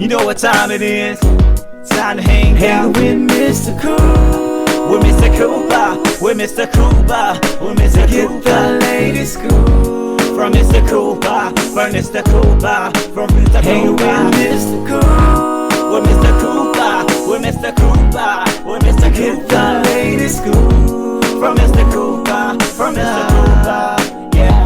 You know what time it is? Time to hang out with Mr. Coop. With Mr. Cooper, with Mr. Cooper, with Mr. Cooper. Get the latest scoop from Mr. Cooper, from Mr. Cooper, from Mr. Cooper. Hang with Mr. Coop, with Mr. Cooper, with Mr. Cooper, with Mr. Cooper. Get the latest scoop from Mr. Cooper, from Mr. Cooper. Yeah.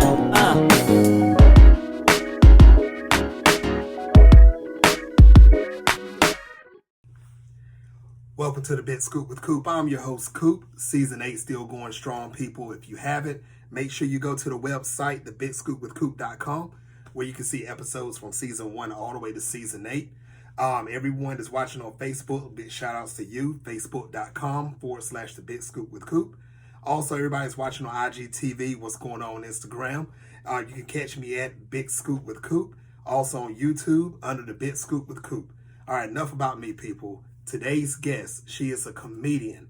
Welcome to the Big Scoop with Coop. I'm your host, Coop. Season 8 still going strong, people. If you haven't, make sure you go to the website, thebigscoopwithcoop.com, where you can see episodes from Season 1 all the way to Season 8. Everyone that's watching on Facebook, big shout outs to you, facebook.com/the Big Scoop with Coop. Also, everybody's watching on IGTV, what's going on Instagram. You can catch me at Big Scoop with Coop. Also on YouTube, under the Big Scoop with Coop. All right, enough about me, people. Today's guest, she is a comedian.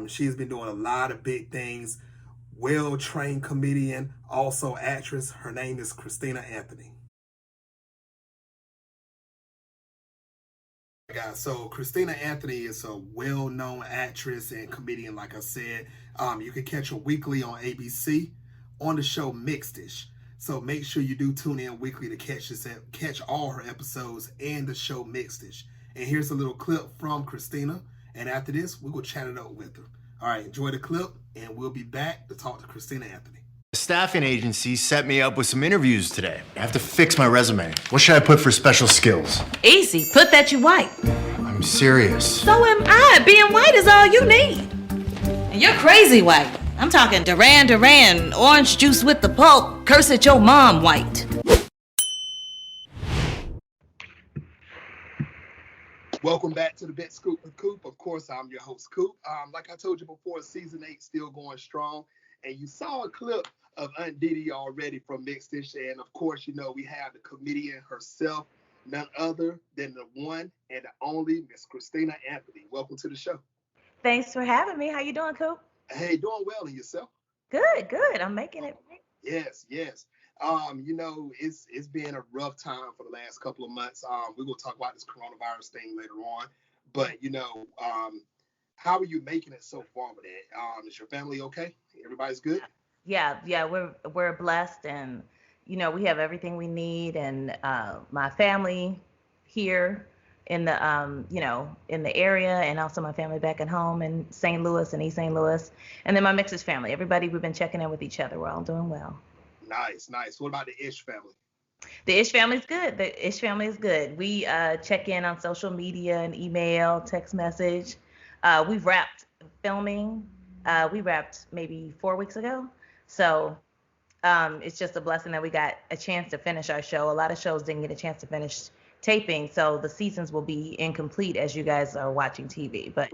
She has been doing a lot of big things. Well-trained comedian, also actress. Her name is Christina Anthony. Guys, so Christina Anthony is a well-known actress and comedian, like I said. You can catch her weekly on ABC on the show Mixed-ish. So make sure you do tune in weekly to catch all her episodes and the show Mixed-ish. And here's a little clip from Christina. And after this, we're going to chat it up with her. All right, enjoy the clip, and we'll be back to talk to Christina Anthony. The staffing agency set me up with some interviews today. I have to fix my resume. What should I put for special skills? Easy. Put that you white. I'm serious. So am I. Being white is all you need. And you're crazy white. I'm talking Duran, orange juice with the pulp, curse at your mom white. Welcome back to the Big Scoop with Coop. Of course, I'm your host, Coop. Like I told you before, Season 8 still going strong. And you saw a clip of Aunt Didi already from Mixed-ish. And of course, you know, we have the comedian herself, none other than the one and the only Miss Christina Anthony. Welcome to the show. Thanks for having me. How you doing, Coop? Hey, doing well, and yourself? Good. I'm making it. Yes. You know, it's been a rough time for the last couple of months. We're going to talk about this coronavirus thing later on. But, you know, how are you making it so far with it? Is your family okay? Everybody's good? Yeah, we're blessed, and, you know, we have everything we need, and my family here in the, you know, in the area, and also my family back at home in St. Louis and East St. Louis, and then my Mixed family. Everybody, we've been checking in with each other. We're all doing well. Nice. What about the Ish family? The Ish family is good. The Ish family is good. We check in on social media and email, text message. We've wrapped filming. We wrapped maybe 4 weeks ago. So it's just a blessing that we got a chance to finish our show. A lot of shows didn't get a chance to finish taping, so the seasons will be incomplete as you guys are watching TV. But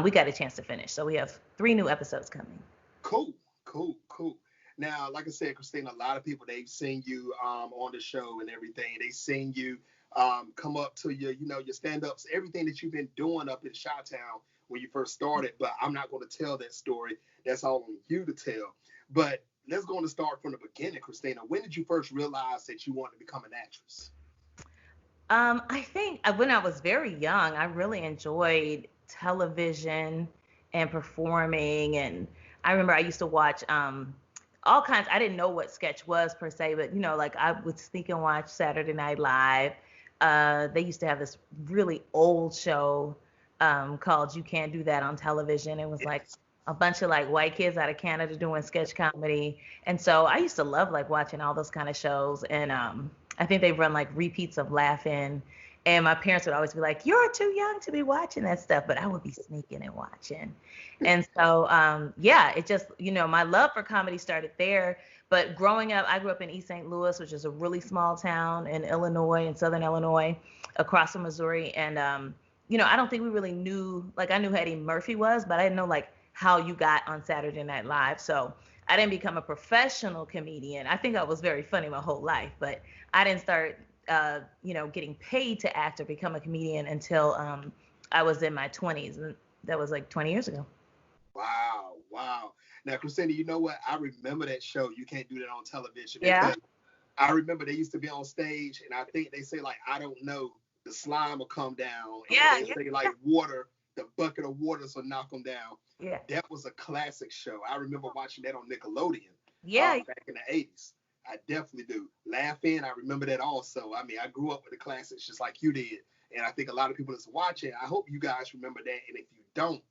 we got a chance to finish. So we have 3 new episodes coming. Cool. Now, like I said, Christina, a lot of people, they've seen you on the show and everything. They've seen you come up to your stand-ups, everything that you've been doing up in Chi-Town when you first started. But I'm not going to tell that story. That's all on you to tell. But let's go on to start from the beginning, Christina. When did you first realize that you wanted to become an actress? I think when I was very young, I really enjoyed television and performing. And I remember I used to watch all kinds. I didn't know what sketch was per se, but, you know, like I would sneak and watch Saturday Night Live. They used to have this really old show called You Can't Do That on television. It was like a bunch of like white kids out of Canada doing sketch comedy. And so I used to love like watching all those kind of shows. And I think they run like repeats of Laugh-In. And my parents would always be like, you're too young to be watching that stuff. But I would be sneaking and watching. And so, it just, you know, my love for comedy started there. But growing up, I grew up in East St. Louis, which is a really small town in Illinois, in Southern Illinois, across from Missouri. And, you know, I don't think we really knew, like I knew who Eddie Murphy was, but I didn't know like how you got on Saturday Night Live. So I didn't become a professional comedian. I think I was very funny my whole life, but I didn't start getting paid to act or become a comedian until I was in my 20s. And that was like 20 years ago. Wow. Now, Christina, you know what? I remember that show. You Can't Do That on television. Yeah. I remember they used to be on stage, and I think they say, like, I don't know the slime will come down, Yeah, and they say like water, the bucket of water will knock them down. yeah, That was a classic show. I remember watching that on Nickelodeon yeah. back in the 80s. I definitely do. Laughing, I remember that also. I mean, I grew up with the classics just like you did. And I think a lot of people that's watching, I hope you guys remember that. And if you don't,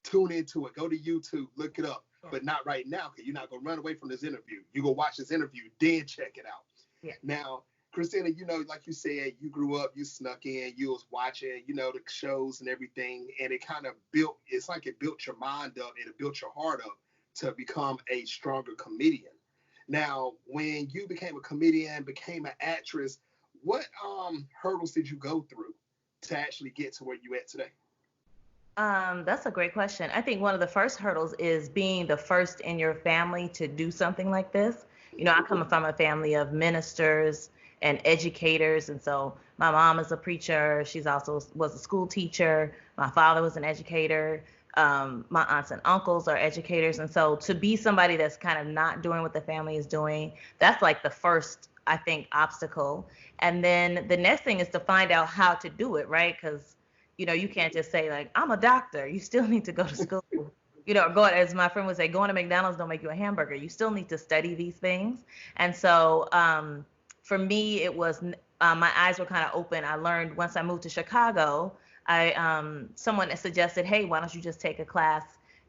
tune into it. Go to YouTube, look it up. Yeah. But not right now, because you're not going to run away from this interview. You go watch this interview, then check it out. Yeah. Now, Christina, you know, like you said, you grew up, you snuck in, you was watching, you know, the shows and everything. And it kind of built, it's like it built your mind up and it built your heart up to become a stronger comedian. Now, when you became a comedian, became an actress, what hurdles did you go through to actually get to where you at today? That's a great question. I think one of the first hurdles is being the first in your family to do something like this. You know, I come from a family of ministers and educators, and so my mom is a preacher. She's also was a school teacher. My father was an educator. My aunts and uncles are educators, and so to be somebody that's kind of not doing what the family is doing, that's like the first, I think, obstacle. And then the next thing is to find out how to do it, right? Because you know, you can't just say like, I'm a doctor. You still need to go to school. You know, go, as my friend would say, going to McDonald's don't make you a hamburger. You still need to study these things. And so for me, it was my eyes were kind of open. I learned once I moved to Chicago, someone suggested, hey, why don't you just take a class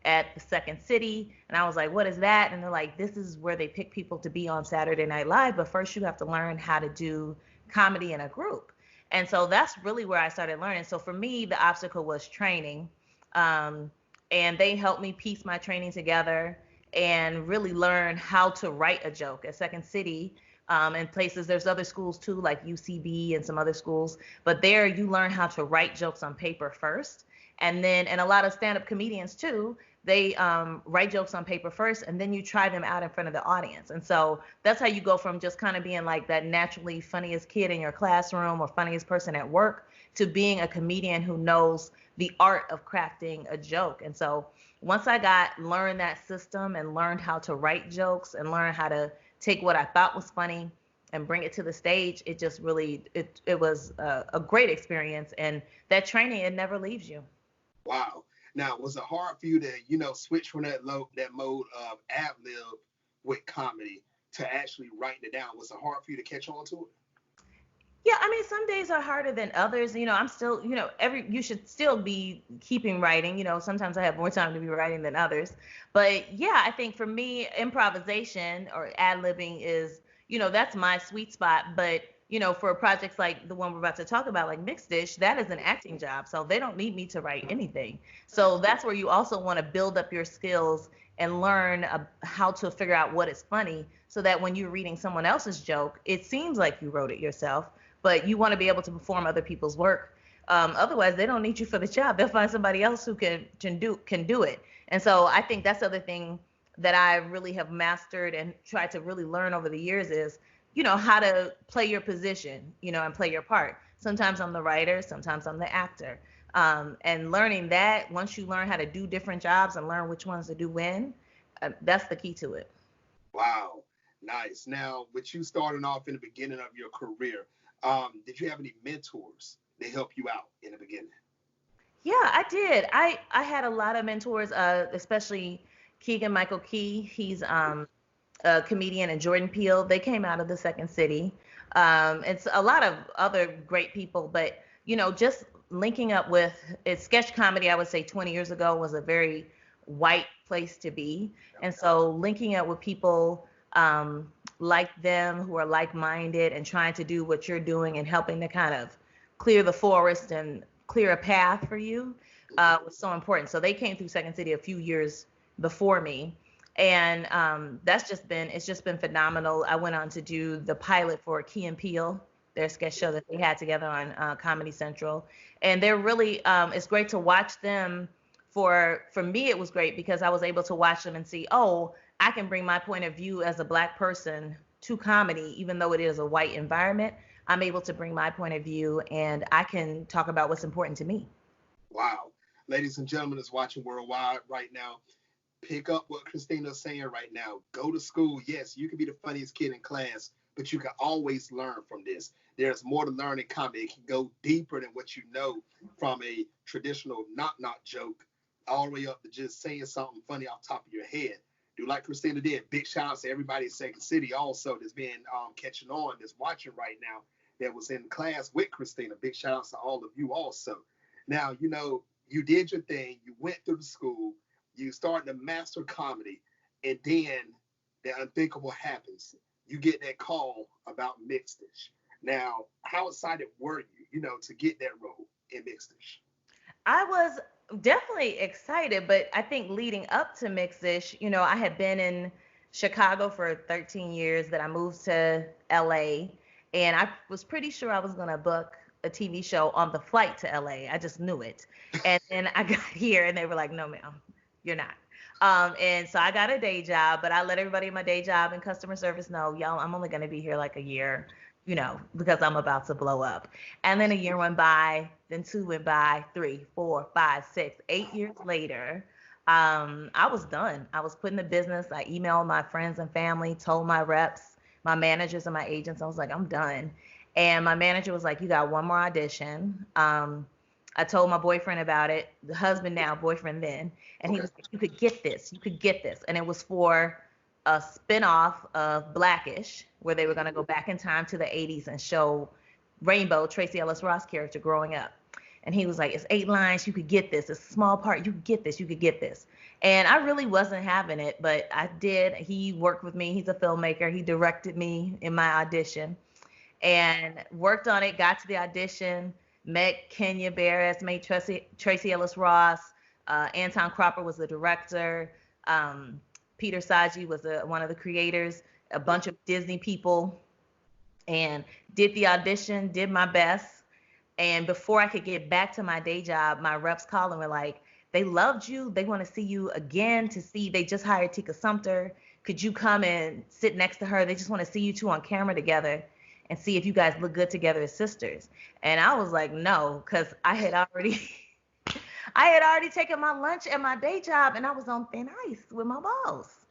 at the Second City? And I was like, what is that? And they're like, this is where they pick people to be on Saturday Night Live. But first you have to learn how to do comedy in a group. And so that's really where I started learning. So for me, the obstacle was training. And they helped me piece my training together and really learn how to write a joke at Second City. And places, there's other schools too, like UCB and some other schools. But there you learn how to write jokes on paper first. And then, and a lot of stand-up comedians too, they write jokes on paper first, and then you try them out in front of the audience. And so that's how you go from just kind of being like that naturally funniest kid in your classroom or funniest person at work to being a comedian who knows the art of crafting a joke. And so once I learned that system and learned how to write jokes and learn how to take what I thought was funny and bring it to the stage, it just really, it was a great experience. And that training, it never leaves you. Wow. Now, was it hard for you to, you know, switch from that mode of ad-lib with comedy to actually writing it down? Was it hard for you to catch on to it? Yeah, I mean, some days are harder than others. You know, I'm still, you know, you should still be keeping writing. You know, sometimes I have more time to be writing than others. But yeah, I think for me, improvisation or ad-libbing is, you know, that's my sweet spot. But you know, for projects like the one we're about to talk about, like Mixed Dish, that is an acting job. So they don't need me to write anything. So that's where you also want to build up your skills and learn how to figure out what is funny so that when you're reading someone else's joke, it seems like you wrote it yourself, but you want to be able to perform other people's work. Otherwise, they don't need you for the job. They'll find somebody else who can do it. And so I think that's the other thing that I really have mastered and tried to really learn over the years is, you know, how to play your position, you know, and play your part. Sometimes I'm the writer, sometimes I'm the actor. And learning that, once you learn how to do different jobs and learn which ones to do when, that's the key to it. Wow, nice. Now, with you starting off in the beginning of your career, did you have any mentors that helped you out in the beginning? Yeah, I did. I had a lot of mentors, especially Keegan Michael Key. He's a comedian, and Jordan Peele. They came out of the Second City. It's a lot of other great people, but you know, just linking up with sketch comedy, I would say 20 years ago was a very white place to be. And so linking up with people like them who are like-minded and trying to do what you're doing and helping to kind of clear the forest and clear a path for you was so important. So they came through Second City a few years before me. And it's just been phenomenal. I went on to do the pilot for Key and Peele, their sketch show that they had together on Comedy Central. And they're really, it's great to watch them. For me, it was great because I was able to watch them and see, oh, I can bring my point of view as a Black person to comedy, even though it is a white environment. I'm able to bring my point of view and I can talk about what's important to me. Wow. Ladies and gentlemen that's watching worldwide right now, pick up what Christina's saying right now. Go to school. Yes, you can be the funniest kid in class, but you can always learn from this. There's more to learn in comedy. It can go deeper than what you know from a traditional knock-knock joke all the way up to just saying something funny off the top of your head. Do like Christina did. Big shout out to everybody in Second City also that's been catching on, that's watching right now, that was in class with Christina. Big shout outs to all of you also. Now, you know, you did your thing. You went through the school. You started to master comedy. And then the unthinkable happens. You get that call about Mixed-ish. Now, how excited were you, you know, to get that role in Mixed-ish? I was definitely excited, but I think leading up to Mixed-ish, you know, I had been in Chicago for 13 years, then I moved to LA, and I was pretty sure I was going to book a TV show on the flight to LA. I just knew it. And then I got here and they were like, no, ma'am, you're not. And so I got a day job, but I let everybody in my day job in customer service know, y'all, I'm only going to be here like a year, you know, because I'm about to blow up. And then a year went by, then 2 went by, 3, 4, 5, 6, 8 years later. I was done. I was put in the business. I emailed my friends and family, told my reps, my managers and my agents. I was like, I'm done. And my manager was like, you got one more audition. I told my boyfriend about it, the husband now, boyfriend then, and he was like, you could get this, you could get this. And it was for a spinoff of Blackish, where they were going to go back in time to the 80s and show Rainbow, Tracee Ellis Ross character, growing up. And he was like, it's 8 lines, you could get this. It's a small part, you could get this, you could get this. And I really wasn't having it, but I did. He worked with me. He's a filmmaker. He directed me in my audition and worked on it, got to the audition, met Kenya Barris, met Tracee Ellis Ross. Anton Cropper was the director. Peter Saji was one of the creators, a bunch of Disney people, and did the audition, did my best. And before I could get back to my day job, my reps called and were like, they loved you. They want to see you again they just hired Tika Sumpter. Could you come and sit next to her? They just want to see you two on camera together and see if you guys look good together as sisters. And I was like, no, because I had already taken my lunch at my day job and I was on thin ice with my boss.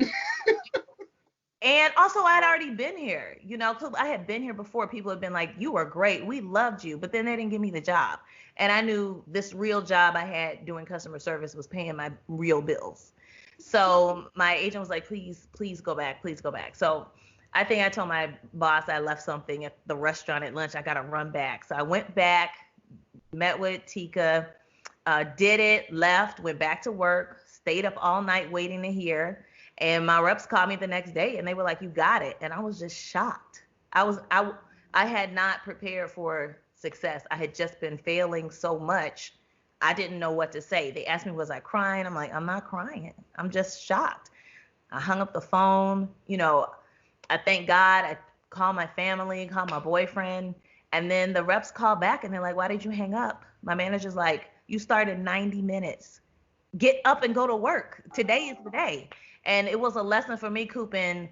And also I had already been here, you know, because I had been here before. People had been like, you were great, we loved you, but then they didn't give me the job. And I knew this real job I had doing customer service was paying my real bills. So my agent was like, please go back, please go back. So I think I told my boss I left something at the restaurant at lunch. I got to run back. So I went back, met with Tika, did it, left, went back to work, stayed up all night waiting to hear. And my reps called me the next day and they were like, you got it. And I was just shocked. I had not prepared for success. I had just been failing so much. I didn't know what to say. They asked me, was I crying? I'm like, I'm not crying. I'm just shocked. I hung up the phone. You know, I thank God. I called my family, called my boyfriend. And then the reps called back and they're like, why did you hang up? My manager's like, you started 90 minutes. Get up and go to work. Today is the day. And it was a lesson for me, Coop, in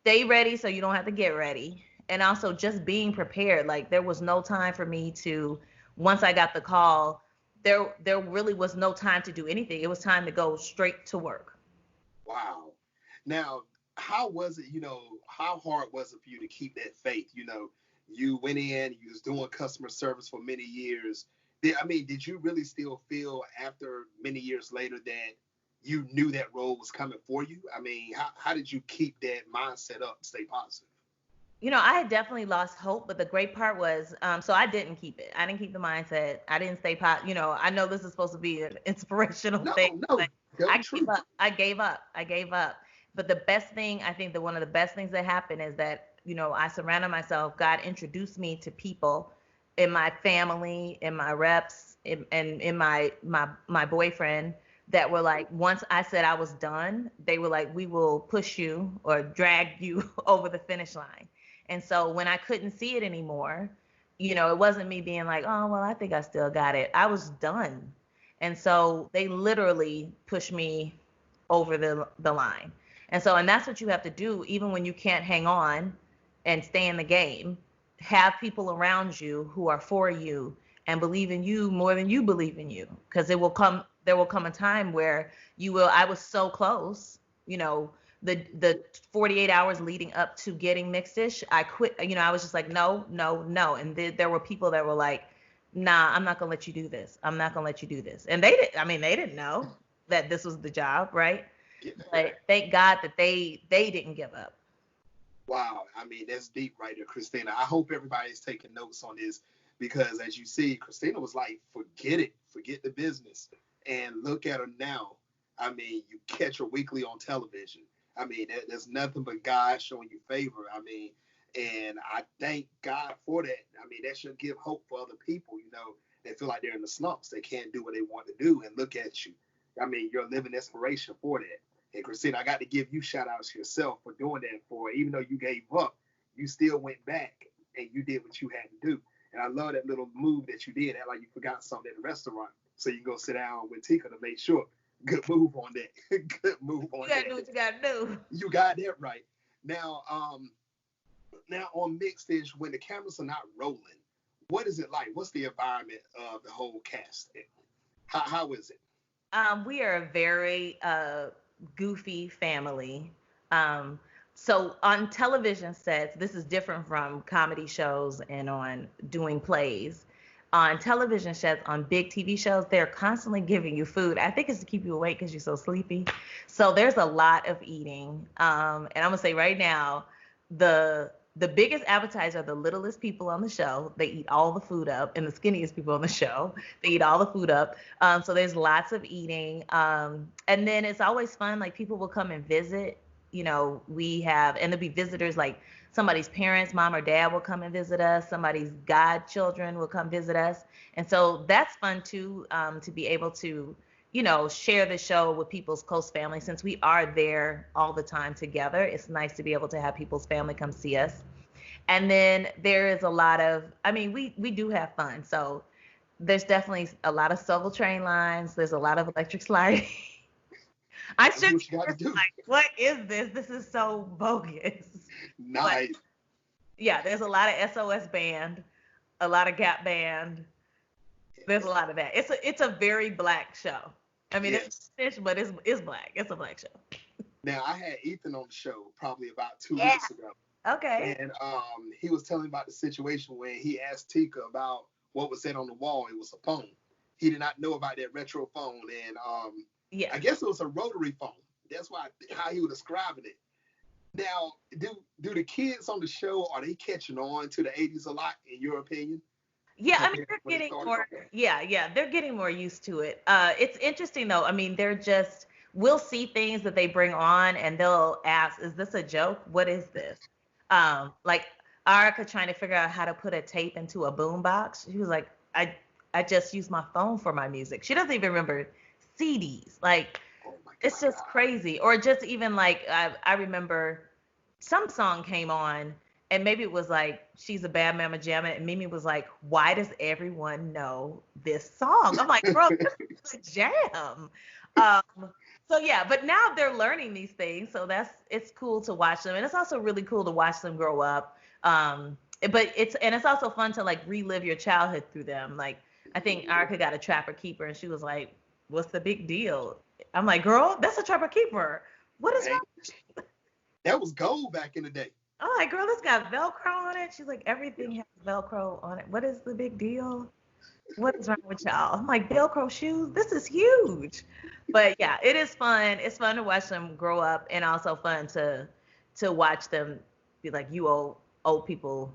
stay ready so you don't have to get ready. And also just being prepared. Like there was no time for me to, once I got the call, there really was no time to do anything. It was time to go straight to work. Wow. Now, how was it, you know, how hard was it for you to keep that faith? You know, you went in, you was doing customer service for many years. Did you really still feel after many years later that you knew that role was coming for you? I mean, how did you keep that mindset up and stay positive? You know, I had definitely lost hope, but the great part was, so I didn't keep it. I didn't keep the mindset. I didn't stay positive. You know, I know this is supposed to be an inspirational thing. No, I gave up. But the best thing, I think that one of the best things that happened is that, you know, I surrounded myself. God introduced me to people in my family, in my reps, and in my boyfriend that were like, once I said I was done, they were like, we will push you or drag you over the finish line. And so when I couldn't see it anymore, you know, it wasn't me being like, oh, well, I think I still got it. I was done. And so they literally pushed me over the line. And so, and that's what you have to do, even when you can't hang on and stay in the game. Have people around you who are for you and believe in you more than you believe in you. Because there will come a time where you will, I was so close, you know, the 48 hours leading up to getting mixed dish, I quit. I was just like, no, no, no. And there were people that were like, nah, I'm not gonna let you do this. I'm not gonna let you do this. And they didn't know that this was the job, right? Yeah. But thank God that they didn't give up. Wow, I mean, that's deep right there, Christina. I hope everybody's taking notes on this because, as you see, Christina was like, forget it, forget the business. And look at her now. I mean, you catch her weekly on television. I mean, there's nothing but God showing you favor. I mean, and I thank God for that. I mean, that should give hope for other people, they feel like they're in the slumps. They can't do what they want to do. And look at you. I mean, you're a living inspiration for that. And Christina, I got to give you shout outs yourself for doing that for even though you gave up, you still went back and you did what you had to do. And I love that little move that you did, act like you forgot something at the restaurant. So you go sit down with Tika to make sure. Good move on that. Good move on that. You gotta do what you gotta do. You got that right. Now on Mixed Dish, when the cameras are not rolling, what is it like? What's the environment of the whole cast? How is it? We are a very goofy family. So on television sets, this is different from comedy shows and on doing plays. On television sets, on big TV shows, they're constantly giving you food. I think it's to keep you awake because you're so sleepy. So there's a lot of eating. And I'm gonna say right now, the biggest appetizer are the littlest people on the show. They eat all the food up, and the skinniest people on the show, they eat all the food up. So there's lots of eating. And then it's always fun. Like people will come and visit. And there'll be visitors like somebody's parents, mom or dad will come and visit us. Somebody's godchildren will come visit us. And so that's fun too, to be able to, share the show with people's close family. Since we are there all the time together, it's nice to be able to have people's family come see us. And then there is a lot of, we do have fun. So there's definitely a lot of Soul Train lines. There's a lot of electric sliding. I should like, what is this? This is so bogus. Nice. But, yeah, there's a lot of SOS band, a lot of Gap band. There's a lot of that. It's a very black show. It's fish, but it's black. It's a black show. Now I had Ethan on the show probably about 2 weeks ago. Okay. And he was telling about the situation when he asked Tika about what was said on the wall. It was a phone. He did not know about that retro phone, and yeah, I guess it was a rotary phone. That's how he was describing it. Now, do the kids on the show, are they catching on to the 80s a lot, in your opinion? Yeah, they're getting more. Yeah, they're getting more used to it. It's interesting though. We'll see things that they bring on, and they'll ask, "Is this a joke? What is this?" Like Erica trying to figure out how to put a tape into a boombox. She was like, "I just use my phone for my music." She doesn't even remember CDs. Like, it's just crazy. Or just even like I remember some song came on. And maybe it was like, She's a Bad Mama Jamma. And Mimi was like, why does everyone know this song? I'm like, girl, this is a jam. So yeah, but now they're learning these things. So it's cool to watch them. And it's also really cool to watch them grow up. But it's also fun to like relive your childhood through them. Like, I think Erica got a Trapper Keeper and she was like, what's the big deal? I'm like, girl, that's a Trapper Keeper. What is wrong? That was gold back in the day. I'm like, girl, this got Velcro on it. She's like, everything has Velcro on it. What is the big deal? What is wrong with y'all? I'm like, Velcro shoes? This is huge. But yeah, it is fun. It's fun to watch them grow up, and also fun to watch them be like, you old people,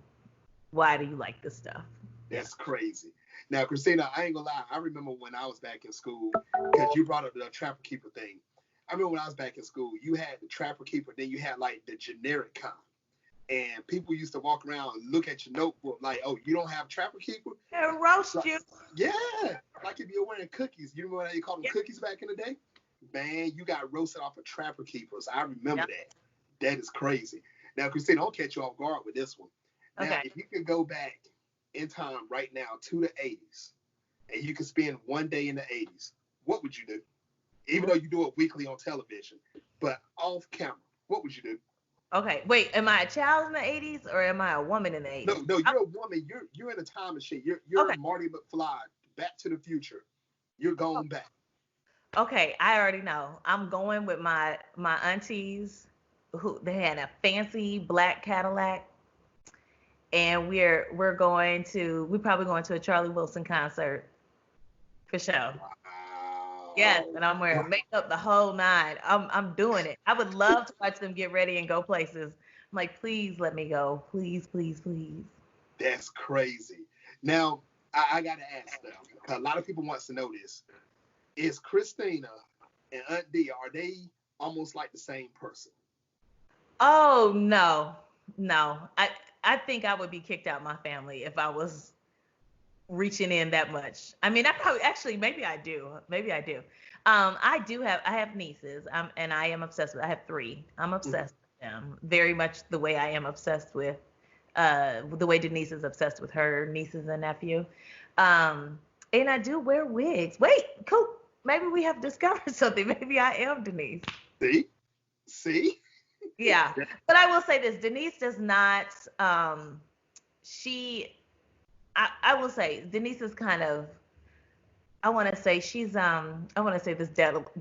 why do you like this stuff? That's crazy. Now, Christina, I ain't gonna lie. I remember when I was back in school, because you brought up the Trapper Keeper thing. I remember when I was back in school, you had the Trapper Keeper, then you had like the generic kind. And people used to walk around and look at your notebook like, oh, you don't have Trapper Keeper? And roast you. Yeah. Like if you're wearing cookies. You remember how you called them cookies back in the day? Man, you got roasted off of Trapper Keepers. I remember that. That is crazy. Now, Christina, I'll catch you off guard with this one. Now, if you could go back in time right now to the 80s, and you could spend one day in the 80s, what would you do? Even though you do it weekly on television, but off camera, what would you do? Okay, wait, am I a child in the 80s or am I a woman in the 80s? No, you're a woman. You're in a time machine. You're Marty McFly, Back to the Future. You're going back. Okay, I already know. I'm going with my aunties who they had a fancy black Cadillac, and we're probably going to a Charlie Wilson concert for sure. Wow. Yes, and I'm wearing makeup the whole nine. I'm doing it. I would love to watch them get ready and go places. I'm like, please let me go. Please, please, please. That's crazy. Now, I got to ask them, because a lot of people wants to know this. Is Christina and Aunt D, are they almost like the same person? Oh, no. I think I would be kicked out my family if I was reaching in that much. I mean, I probably, actually, maybe I do. I have nieces, and I am obsessed with, I have 3. I'm obsessed with them very much the way I am obsessed with, the way Denise is obsessed with her nieces and nephew. And I do wear wigs. Wait, Coop, maybe we have discovered something. Maybe I am Denise. See? Yeah. But I will say this, Denise does not, I will say Denise is kind of, I want to say this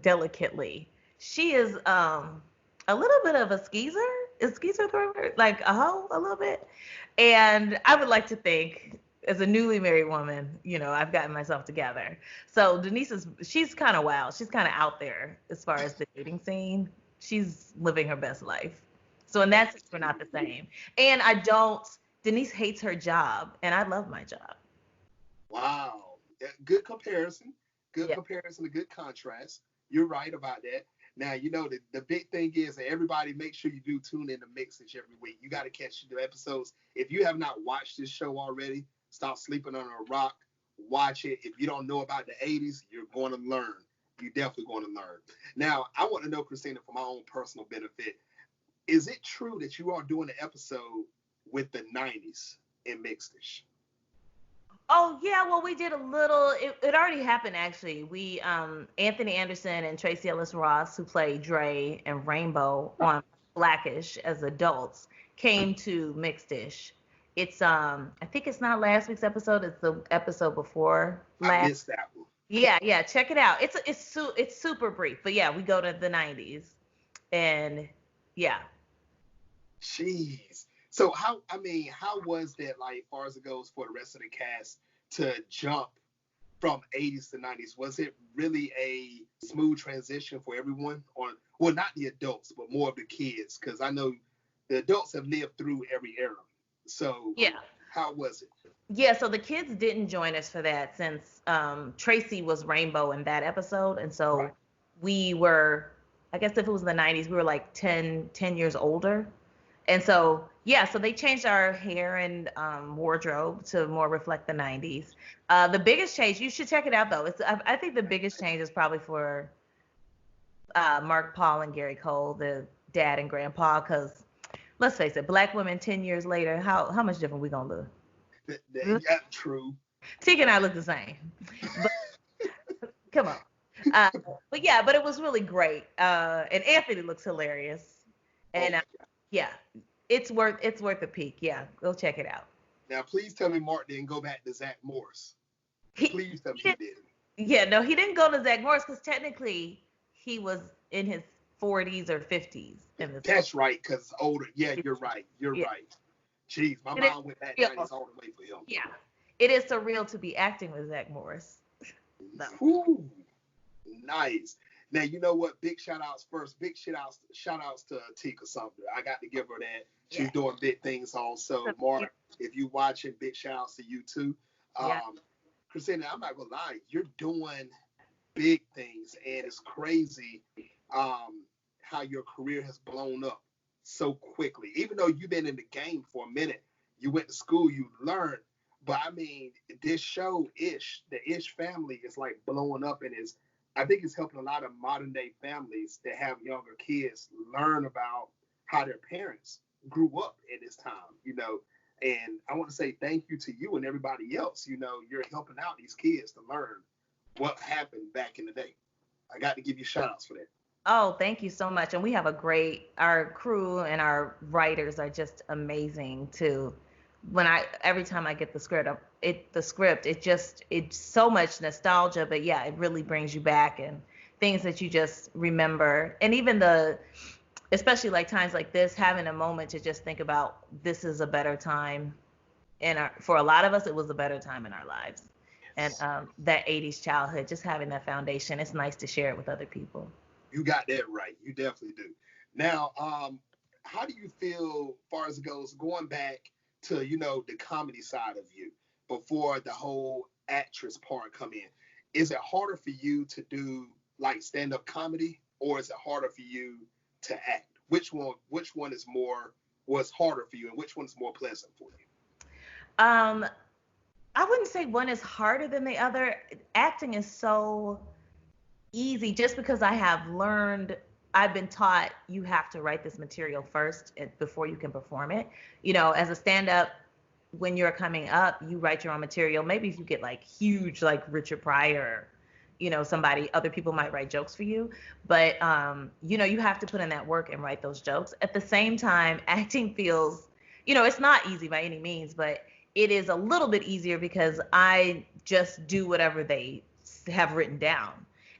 delicately. She is a little bit of a skeezer. Is skeezer the word? Like a hoe a little bit. And I would like to think, as a newly married woman, I've gotten myself together. So Denise she's kind of wild. She's kind of out there as far as the dating scene. She's living her best life. So in that sense, we're not the same. And Denise hates her job, and I love my job. Wow. Good comparison. Good comparison, a good contrast. You're right about that. Now, the big thing is that everybody make sure you do tune in to Mixage every week. You got to catch the episodes. If you have not watched this show already, stop sleeping on a rock. Watch it. If you don't know about the 80s, you're going to learn. You're definitely going to learn. Now, I want to know, Christina, for my own personal benefit, is it true that you are doing an episode with the 90s in Mixage? Oh yeah, well we did a little. It already happened actually. We Anthony Anderson and Tracee Ellis Ross, who played Dre and Rainbow on Blackish as adults, came to Mixed-ish. It's I think it's not last week's episode. It's the episode before last. I missed that one. Yeah, check it out. It's super brief, but yeah, we go to the 90s, and yeah. Jeez. So how was that, like, as far as it goes for the rest of the cast to jump from 80s to 90s? Was it really a smooth transition for everyone? Well, not the adults, but more of the kids, because I know the adults have lived through every era. So yeah, how was it? Yeah, so the kids didn't join us for that since Tracee was Rainbow in that episode, and so we were, I guess if it was the 90s, we were like 10 years older. And so, yeah, so they changed our hair and wardrobe to more reflect the 90s. The biggest change, you should check it out, though. I think the biggest change is probably for Mark, Paul, and Gary Cole, the dad and grandpa, because let's face it, Black women 10 years later, how much different we going to look? Yeah, true. Tika and I look the same. But, come on. But it was really great. And Anthony looks hilarious. And yeah, it's worth a peek. Yeah, go check it out. Now, please tell me Mark didn't go back to Zach Morris. Please tell me he didn't. Yeah, no, he didn't go to Zach Morris because technically he was in his 40s or 50s. That's right, because older. Yeah, you're right. You're right. Jeez, my mom went back 90s all the way for him. Yeah, it is surreal to be acting with Zach Morris. So. Ooh, nice. Now, you know what? Big shout outs first. Big shout outs to Tika Sumter. I got to give her that. She's doing big things also. Mark, if you watching, big shout outs to you too. Christina, I'm not going to lie. You're doing big things, and it's crazy how your career has blown up so quickly. Even though you've been in the game for a minute, you went to school, you learned. But, I mean, this show, Ish, the Ish family is like blowing up, and I think it's helping a lot of modern day families that have younger kids learn about how their parents grew up at this time, and I want to say thank you to you and everybody else. You're helping out these kids to learn what happened back in the day. I got to give you shout outs for that. Oh, thank you so much. And we have our crew and our writers are just amazing too. Every time I get the script, it's so much nostalgia, but yeah, it really brings you back and things that you just remember. And even especially like times like this, having a moment to just think about this is a better time for a lot of us, it was a better time in our lives. And that 80s childhood, just having that foundation, it's nice to share it with other people. You got that right. You definitely do. Now, how do you feel far as it goes going back to, you know, the comedy side of you before the whole actress part come in? Is it harder for you to do like stand-up comedy, or is it harder for you to act? Which one was harder for you, and which one is more pleasant for you? I wouldn't say one is harder than the other. Acting is so easy just because I've been taught you have to write this material first before you can perform it. You know, as a stand-up, when you're coming up, you write your own material. Maybe if you get like huge, like Richard Pryor, you know, other people might write jokes for you. But, you know, you have to put in that work and write those jokes. At the same time, acting feels, you know, it's not easy by any means, but it is a little bit easier because I just do whatever they have written down.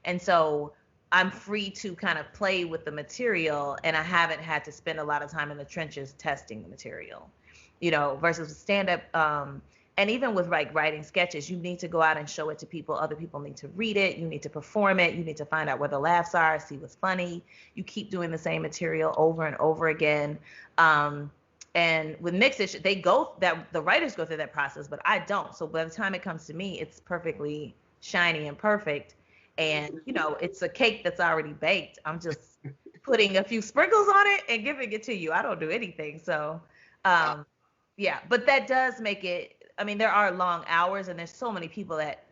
And so I'm free to kind of play with the material, and I haven't had to spend a lot of time in the trenches testing the material, you know, versus stand-up. And even with like writing sketches, you need to go out and show it to people. Other people need to read it. You need to perform it. You need to find out where the laughs are, see what's funny. You keep doing the same material over and over again. And with mixed, the writers go through that process, but I don't. So by the time it comes to me, it's perfectly shiny and perfect. And, you know, it's a cake that's already baked. I'm just putting a few sprinkles on it and giving it to you. I don't do anything. So, yeah, but that does make it, I mean, there are long hours, and there's so many people that,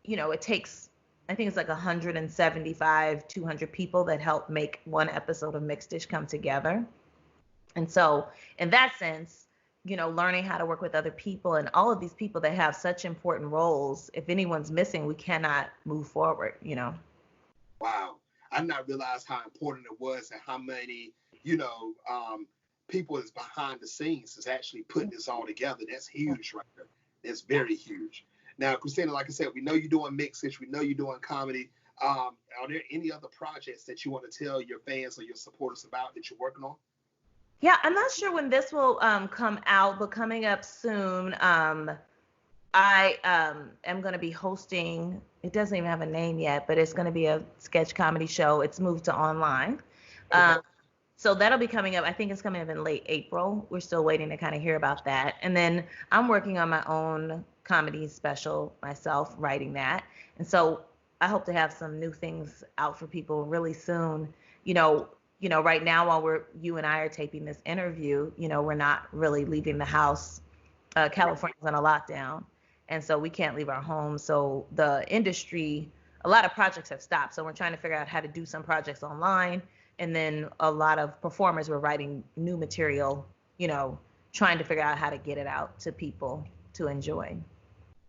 you know, it takes, I think it's like 175, 200 people that help make one episode of Mixed Dish come together. And so in that sense, you know, learning how to work with other people and all of these people that have such important roles, if anyone's missing, we cannot move forward, you know. Wow. I did not realize how important it was and how many, you know, people is behind the scenes is actually putting this all together. That's huge right there. That's very huge. Now, Christina, like I said, we know you're doing mixage. We know you're doing comedy. Are there any other projects that you want to tell your fans or your supporters about that you're working on? Yeah, I'm not sure when this will come out, but coming up soon, I am going to be hosting, it doesn't even have a name yet, but it's going to be a sketch comedy show. It's moved to online. Okay. So that'll be coming up. I think it's coming up in late April. We're still waiting to kind of hear about that. And then I'm working on my own comedy special myself, writing that. And so I hope to have some new things out for people really soon. You know, right now while you and I are taping this interview, you know, we're not really leaving the house. California's on a lockdown, and so we can't leave our homes. So the industry, a lot of projects have stopped. So we're trying to figure out how to do some projects online. And then a lot of performers were writing new material, you know, trying to figure out how to get it out to people to enjoy.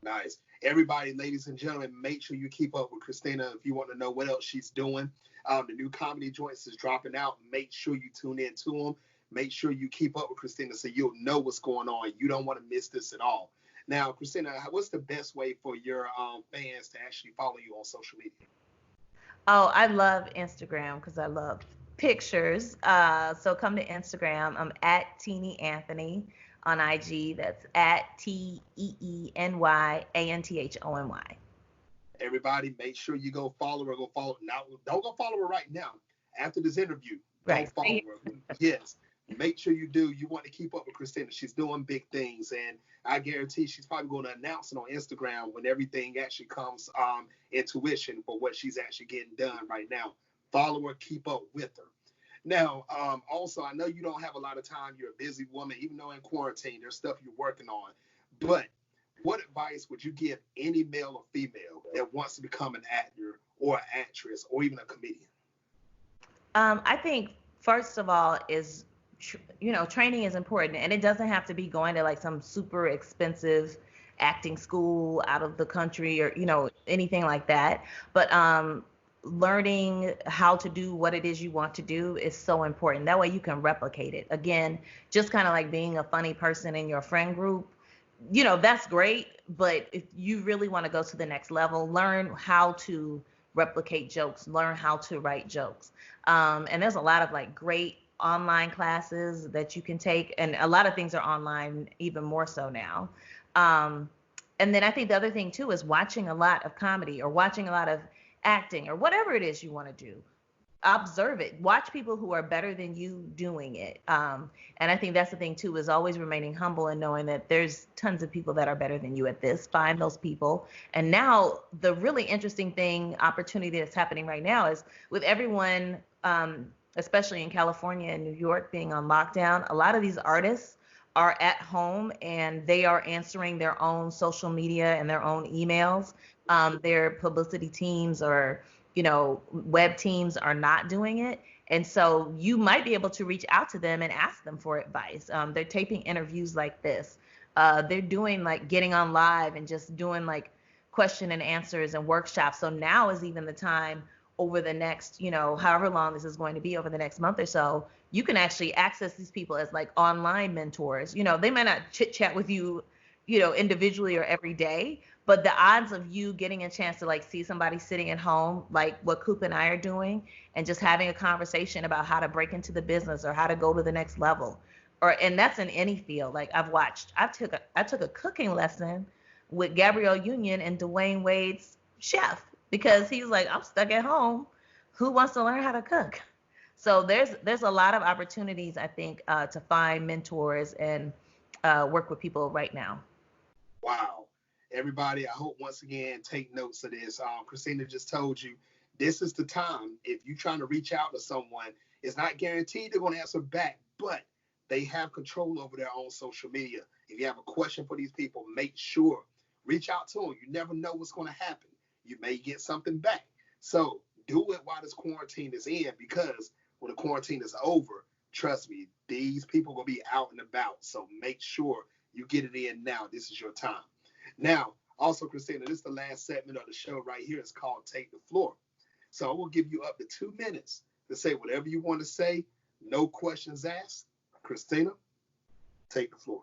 Nice. Everybody, ladies and gentlemen, make sure you keep up with Christina if you want to know what else she's doing. The new comedy joints is dropping out. Make sure you tune in to them. Make sure you keep up with Christina so you'll know what's going on. You don't want to miss this at all. Now, Christina, what's the best way for your fans to actually follow you on social media? Oh, I love Instagram because I love pictures. So come to Instagram. I'm at Teeny Anthony on IG. That's at TEENYANTHONY. Everybody, make sure you go follow her. Now, don't go follow her right now. After this interview, don't follow her. Yes, make sure you do. You want to keep up with Christina. She's doing big things, and I guarantee she's probably going to announce it on Instagram when everything actually comes into fruition for what she's actually getting done right now. Follow her, keep up with her. Now, also, I know you don't have a lot of time. You're a busy woman, even though in quarantine, there's stuff you're working on. But what advice would you give any male or female that wants to become an actor or an actress or even a comedian? I think, first of all, is, you know, training is important. And it doesn't have to be going to like some super expensive acting school out of the country or, you know, anything like that. But learning how to do what it is you want to do is so important. That way you can replicate it. Again, just kind of like being a funny person in your friend group, you know, that's great. But if you really want to go to the next level, learn how to replicate jokes, learn how to write jokes. And there's a lot of like great online classes that you can take, and a lot of things are online even more so now. Um, and then I think the other thing too is watching a lot of comedy or watching a lot of acting or whatever it is you want to do. Observe it. Watch people who are better than you doing it. And I think that's the thing too, is always remaining humble and knowing that there's tons of people that are better than you at this. Find those people. And now the really interesting thing, opportunity that's happening right now is with everyone, especially in California and New York being on lockdown, a lot of these artists are at home and they are answering their own social media and their own emails. Their publicity teams or web teams are not doing it. And so you might be able to reach out to them and ask them for advice. They're taping interviews like this. They're doing like getting on live and just doing like question and answers and workshops. So now is even the time over the next, however long this is going to be over the next month or so, you can actually access these people as like online mentors. They might not chit chat with you, individually or every day, but the odds of you getting a chance to like see somebody sitting at home, like what Coop and I are doing, and just having a conversation about how to break into the business or how to go to the next level, and that's in any field. Like I took a cooking lesson with Gabrielle Union and Dwayne Wade's chef because he's like, I'm stuck at home. Who wants to learn how to cook? So there's a lot of opportunities, I think, to find mentors and work with people right now. Wow. Everybody, I hope once again, take notes of this. Christina just told you, this is the time. If you're trying to reach out to someone, it's not guaranteed they're going to answer back, but they have control over their own social media. If you have a question for these people, make sure, reach out to them. You never know what's going to happen. You may get something back. So do it while this quarantine is in, because when the quarantine is over, trust me, these people are going to be out and about. So make sure you get it in now. This is your time. Now, also, Christina, this is the last segment of the show right here. It's called Take the Floor. So I will give you up to 2 minutes to say whatever you want to say. No questions asked. Christina, take the floor.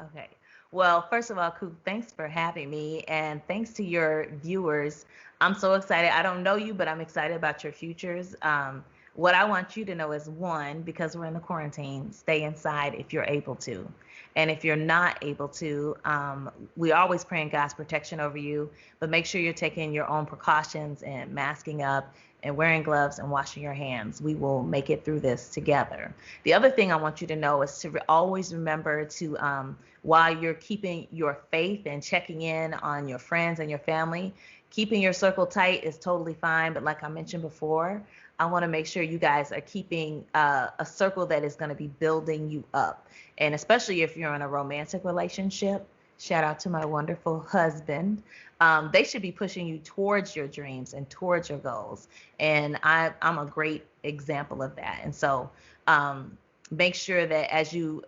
Okay. Well, first of all, Coop, thanks for having me, and thanks to your viewers. I'm so excited. I don't know you, but I'm excited about your futures. What I want you to know is, one, because we're in the quarantine, stay inside if you're able to. And if you're not able to, we always pray in God's protection over you, but make sure you're taking your own precautions and masking up and wearing gloves and washing your hands. We will make it through this together. The other thing I want you to know is to always remember to, while you're keeping your faith and checking in on your friends and your family, keeping your circle tight is totally fine. But like I mentioned before, I want to make sure you guys are keeping a circle that is going to be building you up. And especially if you're in a romantic relationship, shout out to my wonderful husband. They should be pushing you towards your dreams and towards your goals. And I'm a great example of that. And so make sure that as you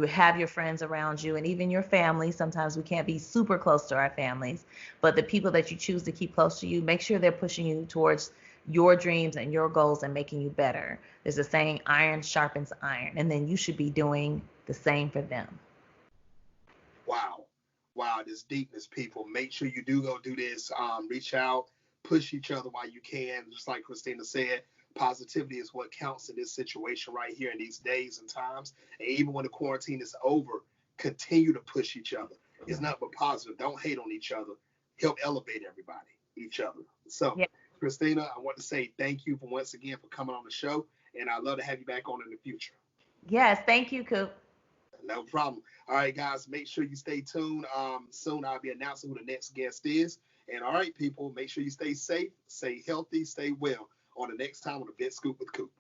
have your friends around you and even your family, sometimes we can't be super close to our families, but the people that you choose to keep close to you, make sure they're pushing you towards your dreams and your goals and making you better. There's a saying, iron sharpens iron, and then you should be doing the same for them. Wow, this deepness, people. Make sure you do go do this. Reach out, push each other while you can. Just like Christina said, positivity is what counts in this situation right here in these days and times. And even when the quarantine is over, continue to push each other. It's nothing but positive. Don't hate on each other. Help elevate each other. So, yeah. Christina, I want to say thank you once again for coming on the show, and I'd love to have you back on in the future. Yes, thank you, Coop. No problem. All right, guys, make sure you stay tuned. Soon I'll be announcing who the next guest is. And all right, people, make sure you stay safe, stay healthy, stay well on the next time on the Big Scoop with Coop.